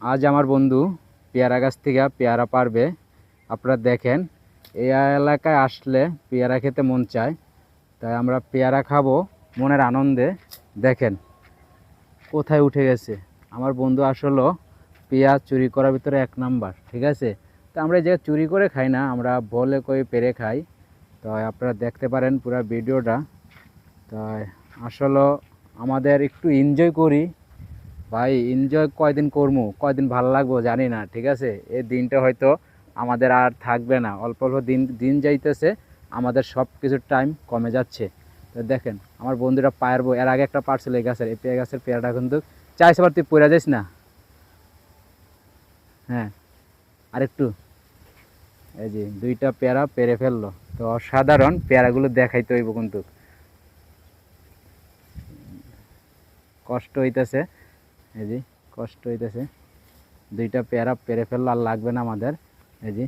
আজ আমার বন্ধু পেয়ারা গাছ থেকে পেয়ারা পারবে। আপনারা দেখেন, এই এলাকায় আসলে পেয়ারা খেতে মন চায়, তাই আমরা পেয়ারা খাবো মনের আনন্দে। দেখেন কোথায় উঠে গেছে আমার বন্ধু। আসলে পেঁয়াজ চুরি করার ভিতরে এক নাম্বার, ঠিক আছে। তো আমরা এই জায়গায় চুরি করে খাই না, আমরা বলে কই পেরে খাই। তো আপনারা দেখতে পারেন পুরো ভিডিওটা। তাই আসলে আমাদের একটু এনজয় করি ভাই। এনজয় কয়দিন করবো, কয়দিন ভালো লাগবো জানি না, ঠিক আছে। এই দিনটা হয়তো আমাদের আর থাকবে না, অল্প অল্প দিন দিন যাইতেছে, আমাদের সব কিছুর টাইম কমে যাচ্ছে। তো দেখেন আমার বন্ধুরা পারবো, এর আগে একটা পারছিল এই গাছের, এই পেয়ারা গাছের পেয়ারাটা কিন্তু চাইছে আবার তুই পড়ে যাস না। হ্যাঁ, আরেকটু। এই যে দুইটা পেয়ারা পেরে ফেললো। তো অসাধারণ, পেয়ারাগুলো দেখাইতে হইব কিন্তু। কষ্ট হইতেছে, এই যে কষ্ট হইতেছে। দুইটা পেয়ারা পেরে ফেললো, আর লাগবে না আমাদের। এই যে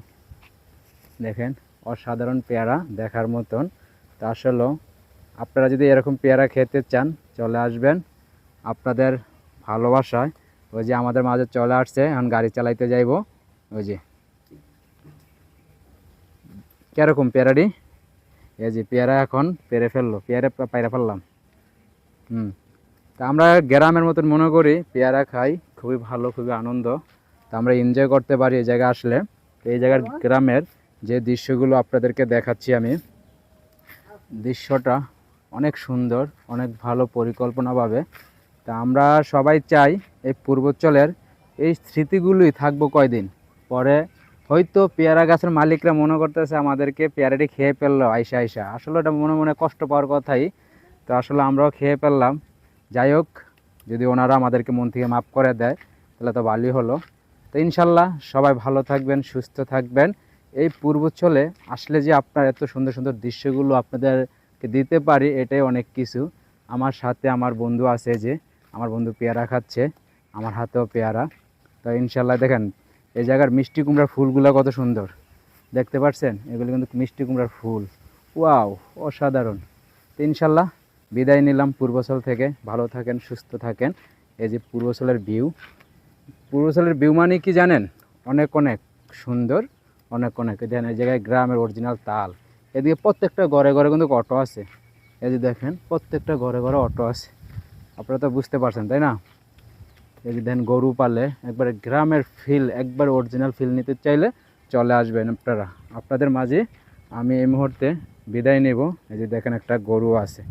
দেখেন, অসাধারণ পেয়ারা, দেখার মতন। তা আসলে আপনারা যদি এরকম পেয়ারা খেতে চান চলে আসবেন আপনাদের ভালোবাসায়। ওই যে আমাদের মাঝে চলে আসছে, এখন গাড়ি চালাইতে যাইব। ওই যে কীরকম পেয়ারাটি, এই যে পেয়ারা এখন পেরে ফেললো, পেয়ারা পাইরা ফেললাম। তা আমরা গ্রামের মতন মনে করি পেয়ারা খাই, খুবই ভালো, খুবই আনন্দ। তা আমরা এনজয় করতে পারি এই জায়গায় আসলে। এই জায়গার গ্রামের যে দৃশ্যগুলো আপনাদেরকে দেখাচ্ছি আমি, দৃশ্যটা অনেক সুন্দর, অনেক ভালো পরিকল্পনাভাবে। তা আমরা সবাই চাই এই পূর্বাঞ্চলের এই স্মৃতিগুলোই থাকবো কয়দিন পরে। হয়তো পেয়ারা গাছের মালিকরা মনে করতেছে আমাদেরকে পেয়ারাটি খেয়ে ফেললো আইসা আইসা, আসলে এটা মনে মনে কষ্ট পাওয়ার কথাই। তো আসলে আমরাও খেয়ে ফেললাম। যাই হোক, যদি ওনারা আমাদেরকে মন থেকে মাফ করে দেয় তাহলে তো ভালোই হলো। তো ইনশাল্লাহ সবাই ভালো থাকবেন, সুস্থ থাকবেন। এই পূর্বাঞ্চলে আসলে যে আপনার এত সুন্দর সুন্দর দৃশ্যগুলো আপনাদেরকে দিতে পারি, এটাই অনেক কিছু। আমার সাথে আমার বন্ধু আছে, যে আমার বন্ধু পেয়ারা খাচ্ছে, আমার হাতেও পেয়ারা। তো ইনশাল্লাহ দেখেন এই জায়গার মিষ্টি কুমড়ার ফুলগুলো কত সুন্দর, দেখতে পাচ্ছেন? এগুলো কিন্তু মিষ্টি কুমড়ার ফুল। ওয়াও, অসাধারণ। তো ইনশাল্লাহ বিদায় নিলাম পূর্বাঞ্চল থেকে। ভালো থাকেন, সুস্থ থাকেন। এই যে পূর্বাঞ্চলের ভিউ, পূর্বাঞ্চলের ভিউ মানে কি জানেন? অনেক অনেক সুন্দর, অনেক অনেক। দেখেন এই জায়গায় গ্রামের অরিজিনাল তাল। এদিকে প্রত্যেকটা ঘরে ঘরে কিন্তু অটো আছে। এই যে দেখেন প্রত্যেকটা ঘরে ঘরে অটো আছে। আপনারা তো বুঝতে পারছেন, তাই না? এই যে দেখেন গরু পালে, একবারে গ্রামের ফিল, একবার অরিজিনাল ফিল নিতে চাইলে চলে আসবেন আপনারা। আপনাদের মাঝে আমি এই মুহূর্তে বিদায় নেব। এই যে দেখেন একটা গরু আছে,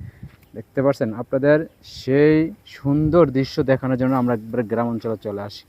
দেখতে পাচ্ছেন? আপনাদের সেই সুন্দর দৃশ্য দেখানোর জন্য আমরা একবার গ্রাম অঞ্চলে চলে আসি।